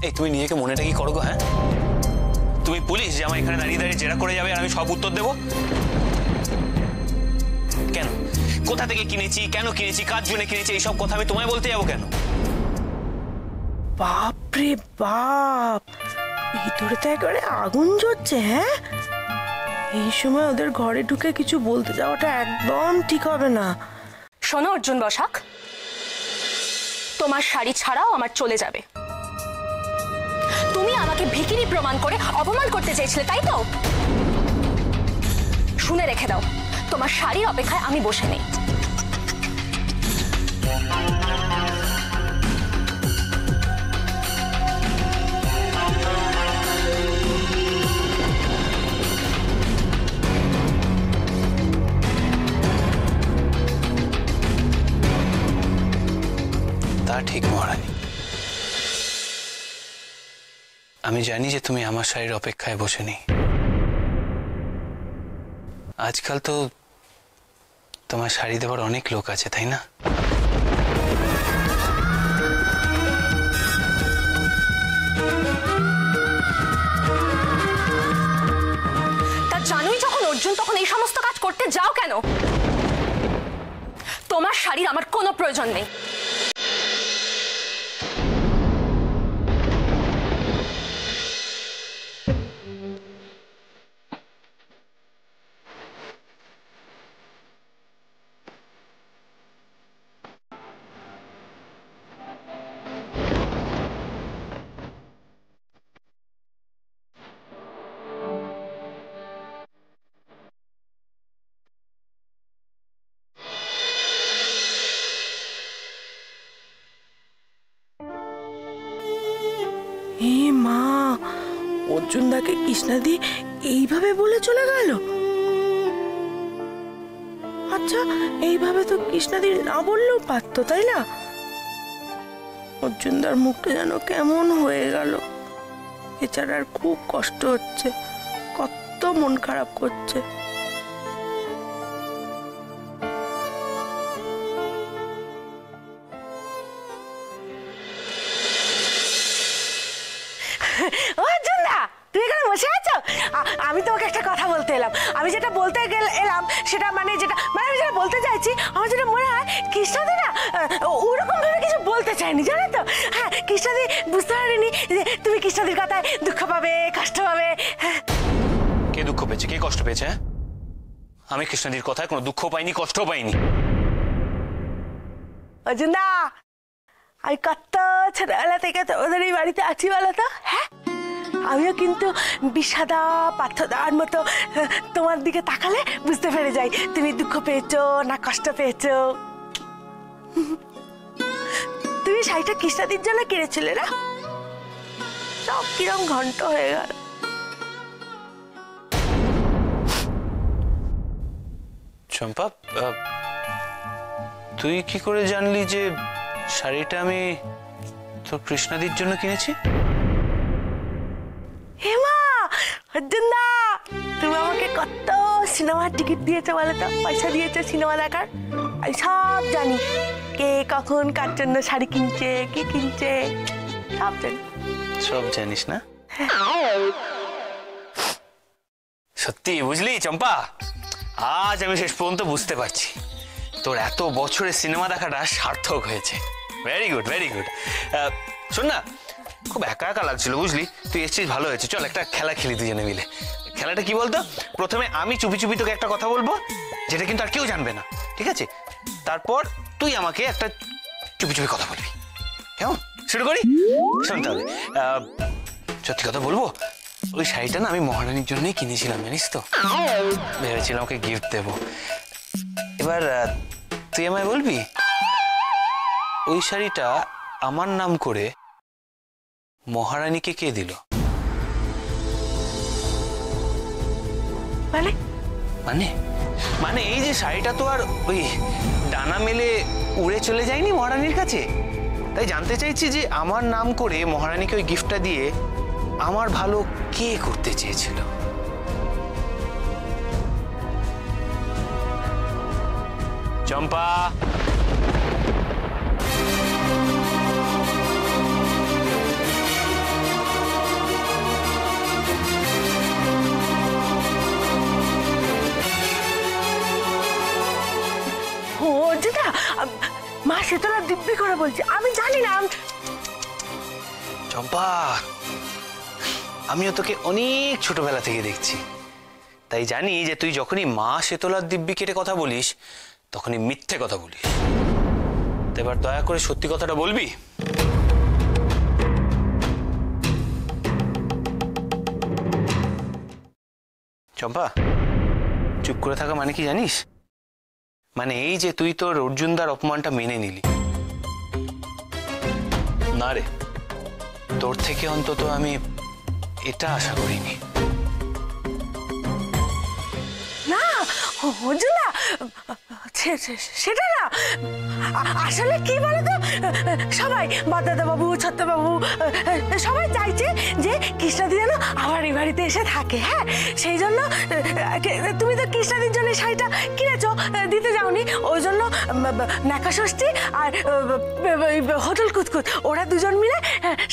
এই তুমি নিজেকে মনেটা কি করো গো? হ্যাঁ, তুমি পুলিশ যে আমার এখানে দাঁড়িয়ে দাঁড়িয়ে জেরা করে যাবে আর আমি সব উত্তর দেবো? কেন? কোথা থেকে কিনেছি, কেন কিনেছি, কার জন্য কিনেছি, এইসব কথা আমি তোমায় বলতে যাবো কেন? বাপরে বাপ, ভিতরে তো একেবারে আগুন জ্বলছে। হ্যাঁ, এই সময় ওদের ঘরে ঢুকে কিছু বলতে যাওয়াটা একদম ঠিক হবে না। শোনো অর্জুন বসাক, তোমার শাড়ি ছাড়াও আমার চলে যাবে। তুমি আমাকে ভিখিরি প্রমাণ করে অপমান করতে চেয়েছিলে, তাই তো? শুনে রেখে দাও, তোমার শাড়ির অপেক্ষায় আমি বসে নেই। তা ঠিক মহারানী, আমি জানি যে তুমি আমার শাড়ির অপেক্ষায় বসে নেই। আজকাল তো তোমার শাড়ি দেওয়ার অনেক লোক আছে, তাই না? তা জানোই যখন অর্জুন, তখন এই সমস্ত কাজ করতে যাও কেন? তোমার শাড়ির আমার কোনো প্রয়োজন নেই। এ মা, অর্জুন দাকে কৃষ্ণাদি এইভাবে বলে চলে গেল। আচ্ছা, এইভাবে তো কৃষ্ণাদি না বললেও পারতো, তাই না? অর্জুনদার মুখটা যেন কেমন হয়ে গেল। এছাড়া আর খুব কষ্ট হচ্ছে, কত মন খারাপ করছে। আমি তোমাকে একটা কথা বলতে এলাম। আমি যেটা বলতে এলাম সেটা আমি যেটা বলতে চাইছি, আমার যেটা মনে হয় কৃষ্ণাদি না ওরকম ভাবে কিছু বলতে চাইনি, জানো তো? হ্যাঁ, কৃষ্ণাদি বুঝতে পারেনি যে তুমি কৃষ্ণাদির কথায় দুঃখ পাবে, কষ্ট পাবে। কে দুঃখ পেয়েছে, কে কষ্ট পেয়েছে? হ্যাঁ, আমি কৃষ্ণাদির কথায় কোনো দুঃখ পাইনি, কষ্ট পাইনি। অর্জুন দা, আমি কত ছোটবেলা থেকে তোমাদের এই বাড়িতে আছি বলো তো? হ্যাঁ, আমিও কিন্তু বিষাদা পার্থদার মতো তোমার দিকে তাকালে বুঝতে পেরে যাই তুমি দুঃখ পেয়েছো না কষ্ট পেয়েছো। তুমি শাড়িটা কৃষ্ণাদির জন্য কিনেছিলে না? সব কিরম ঘন্ট হয়ে গেল। চম্পা, তুই কি করে জানলি যে শাড়িটা আমি তোর কৃষ্ণাদির জন্য কিনেছি? হেমা, অর্জুন দা, তুমি আমাকে কত সিনেমার টিকিট দিয়েছো বলো তো? পয়সা দিয়েছো সিনেমা দেখার। আমি সব জানি, কে কখন কার জন্য শাড়ি কিনছে, কি কিনছে, সব জানি। সব জানিস না? সত্যি বুঝলি চম্পা, আজ আমি শেষ পর্যন্ত বুঝতে পারছি তোর এত বছরের সিনেমা দেখাটা সার্থক হয়েছে। Very good, very good. শোন না, খুব একা একা লাগছিল বুঝলি, তুই এসেছিস, ভালো হয়েছে। চল একটা খেলা খেলি দুজনে মিলে। খেলাটা কি বলতো? প্রথমে আমি চুপি চুপি তোকে একটা কথা বলবো, যেটা কিন্তু আর কেউ জানবে না, ঠিক আছে? তারপর তুই আমাকে একটা চুপি চুপি কথা বলবি, কেমন? শুরু করি? শোন তাহলে, সত্যি কথা বলবো, ওই শাড়িটা না আমি মহারানীর জন্যই কিনেছিলাম, জানিস তো? ভেবেছিলাম ওকে গিফট দেবো। এবার তুই আমায় বলবি, ওই শাড়িটা আমার নাম করে মহারানীকে কে দিল? মানে মানে মানে এই যে শাড়িটা তো আর ওই ডানা মেলে উড়ে চলে যায়নি মহারানীর কাছে, তাই জানতে চাইছি যে আমার নাম করে মহারানীকে ওই গিফটটা দিয়ে আমার ভালো কে করতে চেয়েছিল? চম্পা, দিব্যি করে বলছি, আমি জানি না। চম্পা, আমিও তোকে অনেক ছোটবেলা থেকে দেখছি, তাই জানি যে তুই যখনই মা শেতলার দিব্যি কেটে কথা বলিস তখনই মিথ্যে কথা বলিস। তো এবার দয়া করে সত্যি কথাটা বলবি? চম্পা, চুপ করে থাকা মানে কি জানিস? মানে এই যে তুই তোর অর্জুনদার অপমানটা মেনে নিলি। না রে, তোর থেকে অন্তত আমি এটা আশা করিনি। না অর্জুন না, সেটা না। আসলে কি বলতো, সবাই বড়দাদা বাবু, ছোট্ট বাবু সবাই চাইছে যে কৃষ্ণাদি যেন আবার এই বাড়িতে এসে থাকে। হ্যাঁ, সেই জন্য তুমি তো কৃষ্ণাদির জন্য শাড়িটা কিনেছো, দিতে যাওনি, ওই জন্য নাকা ষষ্ঠী আর হোটেল কুতকুত ওরা দুজন মিলে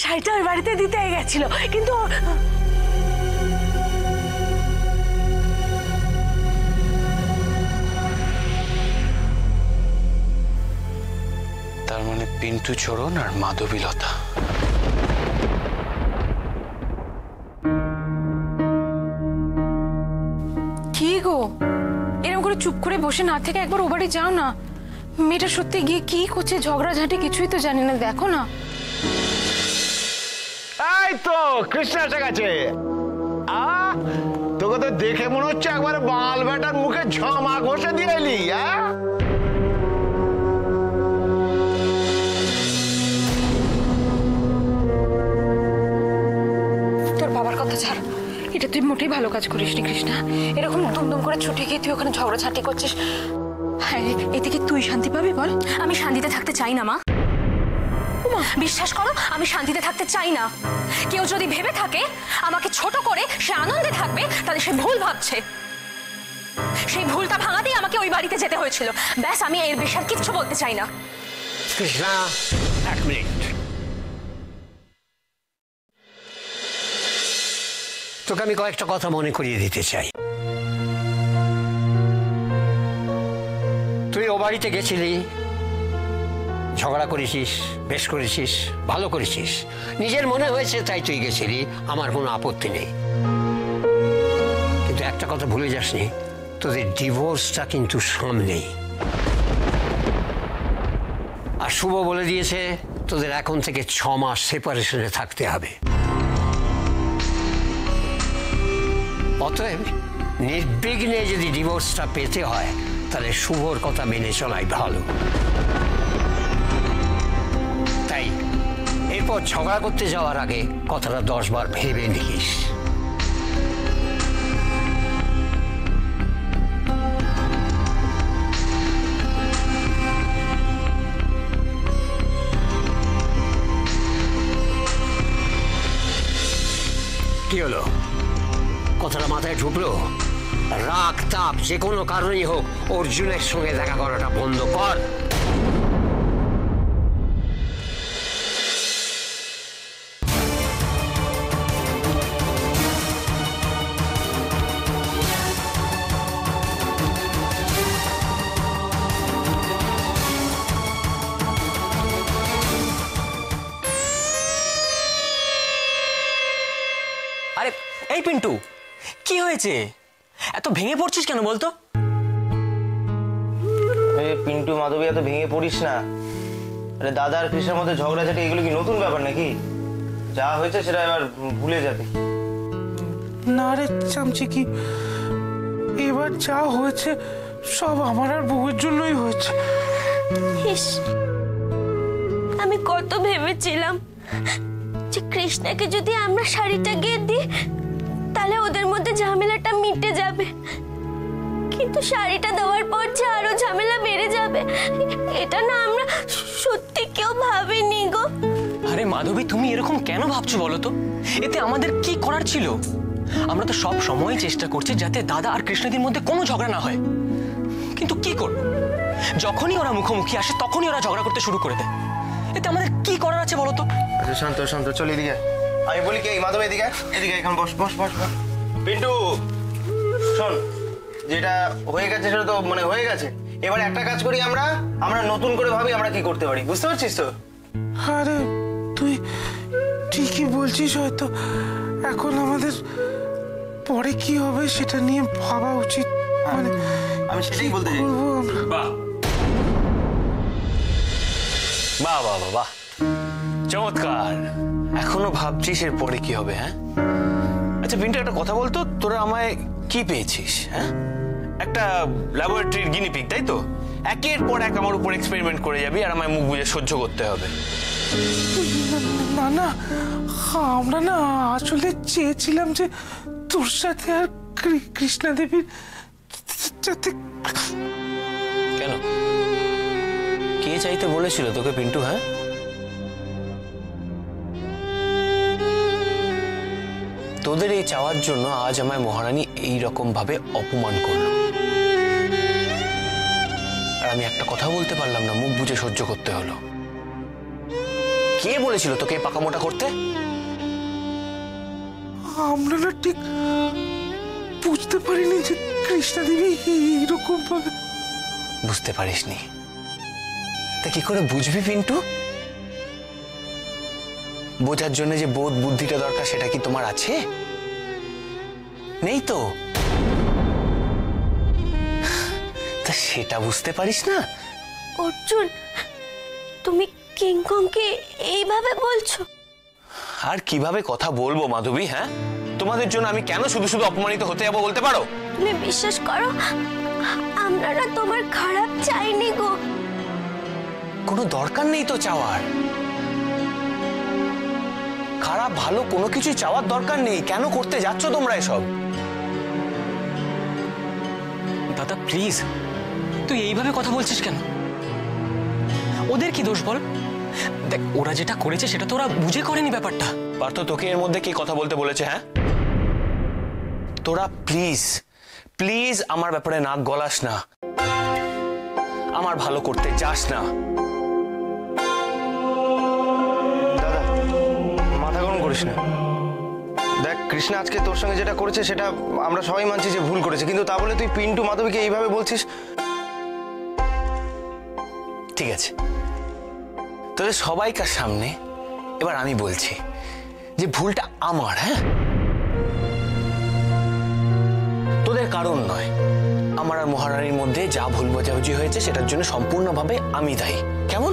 শাড়িটা ওই বাড়িতে দিতে গেছিল। কিন্তু তার মানে পিন্টু চরণ আর মাধবীলতা। কি গো, এরকম করে চুপ করে বসে না থেকে একবার ও বাড়ি যাও না। মেয়েটা সত্যি গিয়ে কি করছে, ঝগড়াঝাঁটি কিছুই তো জানি না, দেখো না। এই তো কৃষ্ণ এসে গেছে। তোকে তো দেখে মনে হচ্ছে একবারে বাল বেটার মুখে ঝামা ঘষে দিয়ে এলি। তোর বাবার কথা ছাড়, এটা তুই মোটেই ভালো কাজ করিস নি কৃষ্ণা। এরকম দুমদুম করে ছুটে গিয়ে তুই ওখানে ঝগড়াঝাঁটি করছিস। হ্যাঁ, এতে কি তুই শান্তি পাবি বল? আমি শান্তিতে থাকতে চাই না মা। বিশ্বাস করো, আমি শান্তিতে থাকতে চাই না। কেউ যদি ভেবে থাকে আমাকে ছোট করে সে আনন্দে থাকবে, তাহলে সে ভুল ভাবছে। সেই ভুলটা ভাঙাতেই আমাকে ওই বাড়িতে যেতে হয়েছিল। ব্যাস, আমি এর বেশি আর কিচ্ছু বলতে চাই না। কৃষ্ণা, এক মিনিট। তোকে আমি কয়েকটা কথা মনে করিয়ে দিতে চাই। তুই ও বাড়িতে গেছিলি, ঝগড়া করেছিস, বেশ করেছিস, ভালো করেছিস, নিজের মনে হয়েছে তাই তুই গেছিলি, আমার কোনো আপত্তি নেই। কিন্তু একটা কথা ভুলে যাসনি, তোদের ডিভোর্সটা কিন্তু সামনেই। আর শুভ বলে দিয়েছে তোদের এখন থেকে 6 মাস সেপারেশনে থাকতে হবে। অতএব নির্বিঘ্নে যদি ডিভোর্সটা পেতে হয় তাহলে শুভর কথা মেনে চলাই ভালো। তাই এরপর ঝগড়া করতে যাওয়ার আগে কথাটা 10 বার ভেবে নিস। কি হলো, কথাটা মাথায় ঢুকলো? রাগ তাপ যে কোনো কারণেই হোক অর্জুনের সঙ্গে দেখা করাটা বন্ধ কর। আরে এই পিন্টু, কি হয়েছে? এত ভেঙে পড়ছিস কেন বলতো? পিন্টু, মাধবী, এত ভেঙে পড়িস না। আরে দাদা আর কৃষ্ণের মধ্যে ঝগড়াঝাটি এগুলো কি নতুন ব্যাপার নাকি? যা হয়েছে সেটা এবার ভুলে যাবি। না রে চামচি, কি এবার যা হয়েছে সব আমার আর বউয়ের জন্যই হয়েছে। ইস, আমি কত ভেবেছিলাম যে কৃষ্ণাকে যদি আমরা শাড়িটা গিয়ে দিই তাহলে ওদের মধ্যে ঝামেলাটা মিটে যাবে, কিন্তু শাড়িটা দেওয়ার পর যে আরো ঝামেলা বেড়ে যাবে এটা না আমরা সত্যি কেউ ভাবেনি গো। আরে মাধবী, তুমি এরকম কেন ভাবছো বলো তো? এতে আমাদের কি করার ছিল? আমরা তো সব সময় চেষ্টা করছি যাতে দাদা আর কৃষ্ণদির মধ্যে কোনো ঝগড়া না হয়, কিন্তু কি করব? যখনই ওরা মুখোমুখি আসে তখনই ওরা ঝগড়া করতে শুরু করে দেয়। এতে আমাদের কি করার আছে বলো তো? আচ্ছা শান্ত শান্ত, চল এদিকে। আমি বলি কি, মাধবী এদিকে, এদিকে এখন বস বস বস বস। পিন্টু শোন, যেটা হয়ে গেছে সেটা তো মানে হয়ে গেছে, এবার একটা কাজ করি, আমরা আমরা নতুন করে ভাবি আমরা কি করতে পারি, বুঝতে পারছিস তো? আরে তুই ঠিকই বলছিস, হয়তো এখন আমাদের পরে কি হবে সেটা নিয়ে ভাবা উচিত। মানে আমি সেটাই বলতে চাই। করবো আমরা। বাহ বাহ বাহ বাহ বাহ, চমৎকার। এখনো ভাবছিস এর পরে কি হবে? হ্যাঁ, আচ্ছা পিন্টু, একটা কথা বলতো, তোরা আমায় কি পেয়েছিস? হ্যাঁ, একটা ল্যাবরেটরির গিনিপিগ, তাই তো? একের পর এক আমার উপর এক্সপেরিমেন্ট করে যাবি আর আমায় মুখ বুজে সহ্য করতে হবে। না না, আমরা না আসলে চেয়েছিলাম যে তোর সাথে আর কৃষ্ণা দেবীর যাতে। কেন, কে চাইতে বলেছিল তোকে পিন্টু? হ্যাঁ, তোদের এই চাওয়ার জন্য আজ আমায় মহারানী এইরকম ভাবে অপমান করলো, আর আমি একটা কথা বলতে পারলাম না, মুখ বুজে সহ্য করতে হলো। কে বলেছিল তোকে এই পাকামোটা করতে? আমরা না ঠিক বুঝতে পারিনি যে কৃষ্ণা দেবী এইরকম ভাবে। বুঝতে পারিসনি? তা কি করে বুঝবি পিন্টু? বোঝার জন্য যে বোধ বুদ্ধিটা দরকার সেটা কি তোমার আছে? নেই তো। তা সেটা বুঝতে পারিস না? অর্জুন, তুমি কিংকংকে এইভাবে বলছো? আর কিভাবে কথা বলবো মাধবী? হ্যাঁ, তোমাদের জন্য আমি কেন শুধু শুধু অপমানিত হতে যাবো বলতে পারো? তুমি বিশ্বাস করো, আমরা না তোমার খারাপ চাইনি গো। কোনো দরকার নেই তো চাওয়ার। খারাপ ভালো কোনো কিছু চাওয়ার দরকার নেই। কেন করতে যাচ্ছ তোমরা এসব? দাদা প্লিজ, তুই এইভাবে কথা বলছিস কেন? ওদের কি দোষ বল? দেখ, ওরা যেটা করেছে সেটা তো ওরা বুঝে করেনি ব্যাপারটা। পার্থ, তোকে এর মধ্যে কি কথা বলতে বলেছে? হ্যাঁ, তোরা প্লিজ প্লিজ আমার ব্যাপারে নাক গলাস না, আমার ভালো করতে যাস না। দাদা, মাথা গরম করিস না। দেখ, কৃষ্ণা আজকে তোর সঙ্গে যেটা করেছে সেটা আমরা সবাই মানছি যে ভুল করেছে, কিন্তু তা বলে তুই পিন্টু মাধবীকে এইভাবে বলছিস। ঠিক আছে, তোদের সবাইকার সামনে এবার আমি বলছি যে ভুলটা আমার। হ্যাঁ, তোদের কারণ নয়। আমার আর মহারানীর মধ্যে যা ভুল বোঝাবুঝি হয়েছে সেটার জন্য সম্পূর্ণভাবে আমি দায়ী। কেমন?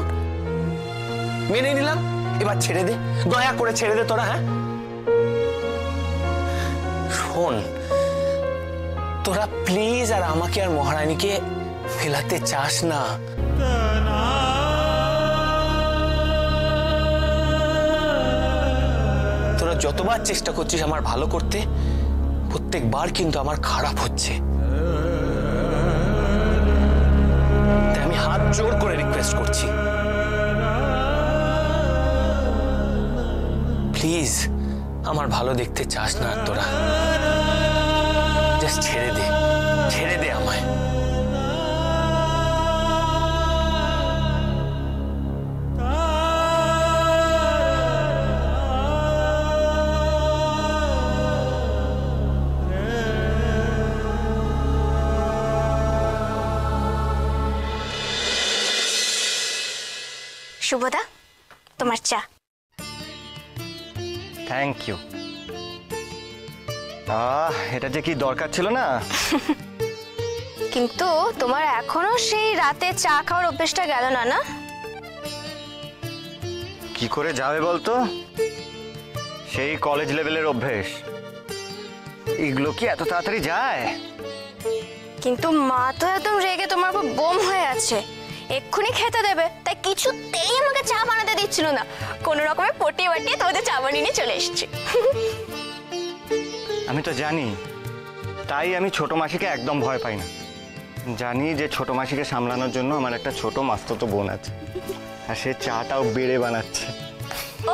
মেনে নিলাম, এবার ছেড়ে দে, দয়া করে ছেড়ে দে তোরা। হ্যাঁ, শোন, তোরা প্লিজ আর আমাকে আর মহারানীকে ফেলাতে চাস না। তোরা যতবার চেষ্টা করছিস আমার ভালো করতে, প্রত্যেকবার কিন্তু আমার খারাপ হচ্ছে। তাই আমি হাত জোর করে রিকোয়েস্ট করছি, প্লিজ আমার ভালো দেখতে চাস না তোরা। জাস্ট ছেড়ে দে, ছেড়ে দে আমায়। শুভদা, তোমার চা। Thank you. এটা যে কি দরকার ছিল না। কিন্তু তোমার এখনো সেই রাতে চা খাওয়ার অভ্যেসটা গেল না, না? কি করে যাবে বলতো? সেই কলেজ লেভেলের অভ্যেস, এগুলো কি এত তাড়াতাড়ি যায়? কিন্তু মা তো একদম রেগে তোমার উপর বোম হয়ে আছে, এক্ষুনি খেতে দেবে, তাই কিছুতেই আমাকে চা বানাতে দিচ্ছিল না। কোনো রকমে পটিয়ে বাটিয়ে তোমাদের চা বানিয়ে নিয়ে চলে এসেছি। আমি তো জানি, তাই আমি ছোট মাসিকে একদম ভয় পাই না। জানি যে ছোট মাসিকে সামলানোর জন্য আমার একটা ছোট মাস্তুতো বোন আছে, আর সে চাটাও বেড়ে বানাচ্ছে। ও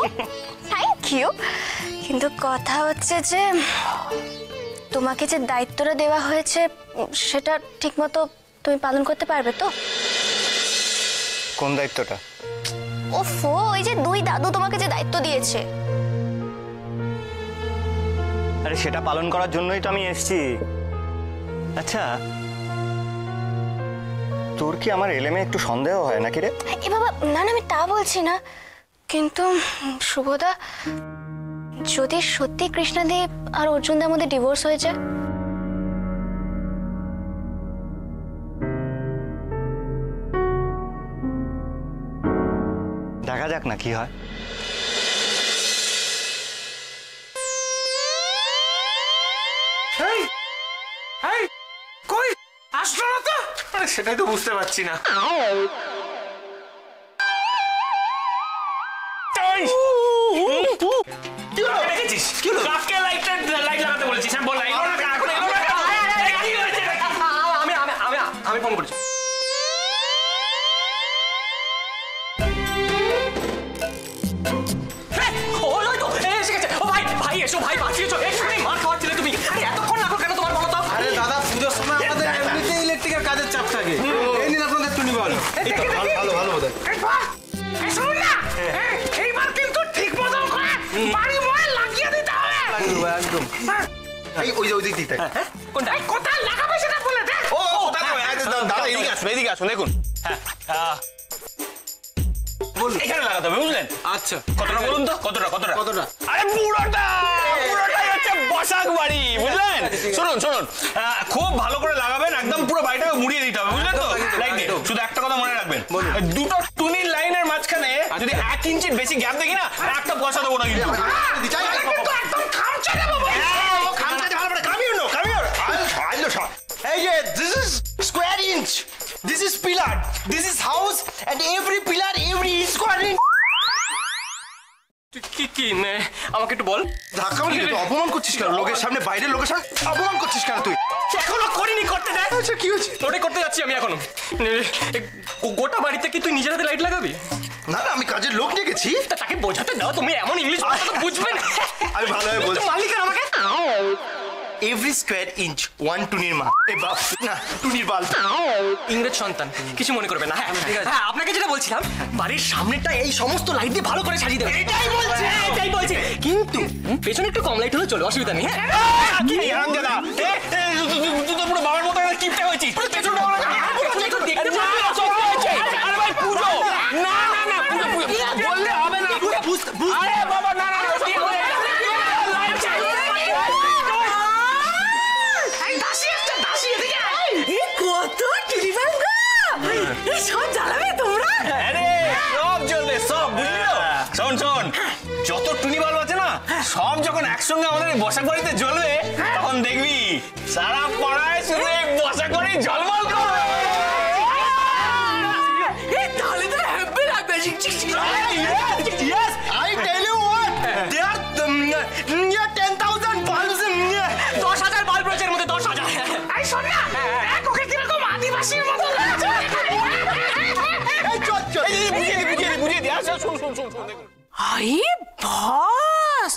থ্যাংক ইউ। কিন্তু কথা হচ্ছে যে তোমাকে যে দায়িত্বটা দেওয়া হয়েছে সেটা ঠিকমতো তুমি পালন করতে পারবে তো? কোন দায়িত্বটা? ওফো, ওই যে দুই দাদু তোমাকে যে দায়িত্ব দিয়েছে। আরে সেটা পালন করার জন্যই তো আমি এসেছি। আচ্ছা, তোর কি আমার এলেমে একটু সন্দেহ হয় নাকি রে? এ বাবা, না না, আমি তা বলছি না, কিন্তু শুভদা, যদি সত্যি কৃষ্ণাদি আর অর্জুনদার মধ্যে ডিভোর্স হয়ে যায়, দেখা যাক না কি হয়। কই আসলো না তো? সেটাই তো বুঝতে পারছি না। আমি ফোন করেছি। এসো ভাই, বাঁচিয়েছো। এক্ষুনি মার খাওয়াচ্ছিলে তুমি। আরে এতক্ষণ লাগলো কেন তোমার, বলো তো? আরে দাদা, পুজোর সময় আমাদের এমনিতেই ইলেকট্রিকের কাজের চাপ থাকে। এই নিন আপনাদের টুনি বল। ভালো ভালো বোধ শুনুন না, এইবার কিন্তু ঠিক মতন করে বাড়ি ময় লাগিয়ে দিতে হবে। একদম। এই ওই যে ওই দিক দিতে। কোনটা? কোথায় লাগাবে সেটা বলে দে। ও দাদা, এদিকে আসুন, এদিকে আসুন, দেখুন। হ্যাঁ, এখানে লাগাতে হবে, বুঝলেন? আচ্ছা, কতটা বলুন তো, কতটা? কতটা? আরে পুরোটাই হচ্ছে বসাক বাড়ি, বুঝলেন? শুনুন, খুব ভালো করে লাগাবেন, একদম পুরো বাড়িটাকে মুড়িয়ে দিতে হবে, বুঝলেন তো? লাইট দিয়ে। শুধু একটা কথা মনে রাখবেন, দুটো টুনির লাইনের মাঝখানে যদি 1 ইঞ্চির বেশি গ্যাপ দেখি না, একটা পয়সা দেবো না কিন্তু। একদম খামচা দেবো। Hey, yeah, this is square inch. This is pillar. This is house, and every pillar, every inch square inch. কি আমাকে একটু বল। ধাক্কা মারলি তুই, অপমান করছিস কেন? লোকের সামনে, বাইরের লোকের সামনে অপমান করছিস কেন তুই? এখনো করিনি, করতে দেয়। আচ্ছা, কি হয়েছে? ওটাই করতে যাচ্ছি আমি এখনো। গোটা বাড়িতে কি তুই নিজের হাতে লাইট লাগাবি? না না, আমি কাজের লোক ডেকেছি। তা তাকে বোঝাতে দাও, তুমি এমন ইংলিশ বুঝবে না। আমি ভালোভাবে বলছি। মালিকের আমাকে এভরি স্কোয়ার ইঞ্চ 1 টুনির মা, এ বাপ না, টুনির বাল। ইংরেজ সন্তান, কিছু মনে করবে না। হ্যাঁ, আপনাকে যেটা বলছিলাম, বাড়ির সামনেটা এই সমস্ত লাইট দিয়ে ভালো করে সাজিয়ে দেবে। এটাই বলছি। কিন্তু পেছনে একটু কম লাইট হলে চলে, অসুবিধা নেই। হ্যাঁ, কি হারামজাদা, তুই তো পুরো বাবার মতো একটা কিপটা হয়েছিস। পেছনটা দেখতে হয়েছে। আরে ভাই, পুজো না, বললে হবে না। আরে বাবা, না, কত টিলিবান গো, এই সব জ্বালাবে তোমরা? আরে সব জ্বলবে, সব, বুঝলি তো? শোন, যত টুনি বাল্ব আছে না, সব যখন একসঙ্গে আমাদের এই বসাক বাড়িতে জ্বলবে, তখন দেখবি সারা পাড়ায় শুধু এই বসাক বাড়ি ঝলমল করবে। তাহলে তো হ্যাপি লাগবে। Yes, I tell you what, there are 10,000 bulbs in 10,000 bulb রয়েছে এর মধ্যে, 10,000। এই শোন না, ওকে কিরকম আদিবাসীর মতো লাগছে। বুঝিয়ে দি। শোন, দেখুন। I bus,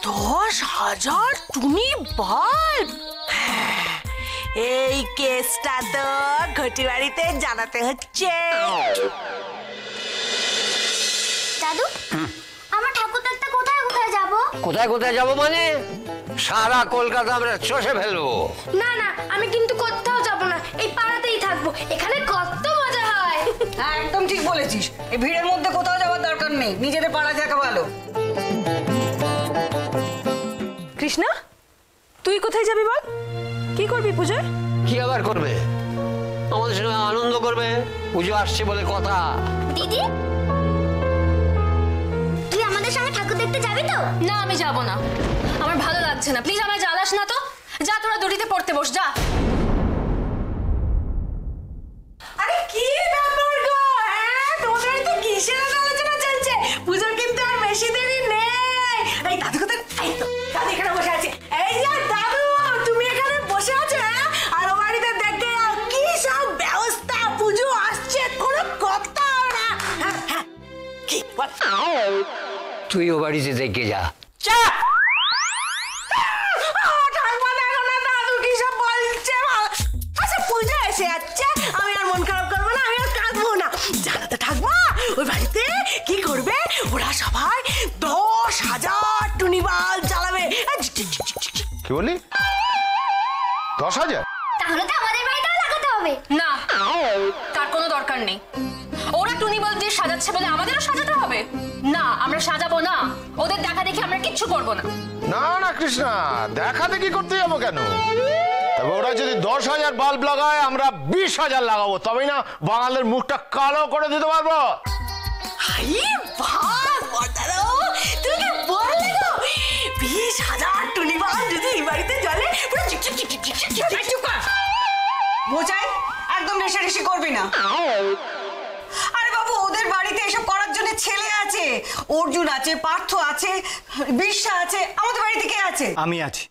10,000 Tuni bulb. এই কেসটা তো ঘটি বাড়িতে জানাতে হচ্ছে। দাদু, আমরা ঠাকুর দেখতে কোথায় কোথায় যাব? কোথায় যাবো মানে? সারা কলকাতা আমরা চষে ফেলবো। না না, আমি কিন্তু কোথাও যাব না, এই পাড়াতেই থাকবো। এখানে কত মজা হয়। হ্যাঁ, একদম ঠিক বলেছিস। এই ভিড়ের মধ্যে কোথাও যাওয়ার দরকার নেই, নিজেদের পাড়া থাকা ভালো। কৃষ্ণা, তুই কোথায় যাবি বল? কি করবি পুজোয়? কি আবার করবে? আমাদের সঙ্গে আনন্দ করবে, পুজো আসছে বলে কথা। দিদি, তুই আমাদের সঙ্গে ঠাকুর দেখতে যাবি তো? না, আমি যাব না, আমার ভালো লাগছে না। প্লিজ আমায় জ্বালাস না তো। যা, তোরা দড়িতে পড়তে বস, যা। আরে কি ব্যাপার গো, তোমাদের তো কিসের আলোচনা চলছে? পুজোর কিন্তু আর বেশি দেরি নেই। এই দাদু কোথায়? দাদু এখানে বসে আছে। এই যে দাদু, তুমি এখানে বসে আছো, আর ও বাড়িতে দেখে কি সব ব্যবস্থা। পুজো আসছে, কোনো কথা না। হ্যাঁ, কি বল? তুই ও বাড়িতে দেখে যা। দাদু কি সব বলছে? আচ্ছা, পুজো এসে যাচ্ছে, আমি আর মন খারাপ করবো না, আমি আর কাঁদবো না। জানো তো ঠাকুমা, ওই বাড়িতে কি করবে? ওরা সবাই 10,000 টুনি বাল্ব জ্বালাবে। কি বলি? 10,000? তাহলে তো আমাদের বাড়িতেও লাগাতে হবে। হবে। না, তার কোনো দরকার নেই। ওরা টুনি বাল্ব দিয়ে সাজাচ্ছে বলে আমাদেরও সাজাতে হবে? না, আমরা সাজাবো না। ওদের দেখা দেখি আমরা কিচ্ছু করবো না। না না কৃষ্ণা, দেখা দেখি করতে যাবো কেন? তবে ওরা যদি 10,000 বাল্ব লাগায়, আমরা 20,000 লাগাবো, তবেই না বাঙালির মুখটা কালো করে দিতে পারবো। তুমি কি বললে গো? 20,000 টুনি বাল্ব যদি এই বাড়িতে জ্বলে, পুরো চিকচিক চিকচিক চিকচিক চিকচিক চুপ কর। বোঝাই একদম রেশারেশি করবি না। আরে বাবু, ওদের বাড়িতে এসব করার জন্য ছেলে আছে, অর্জুন আছে, পার্থ আছে, বিরসা আছে, আমাদের বাড়িতে কে আছে? আমি আছি।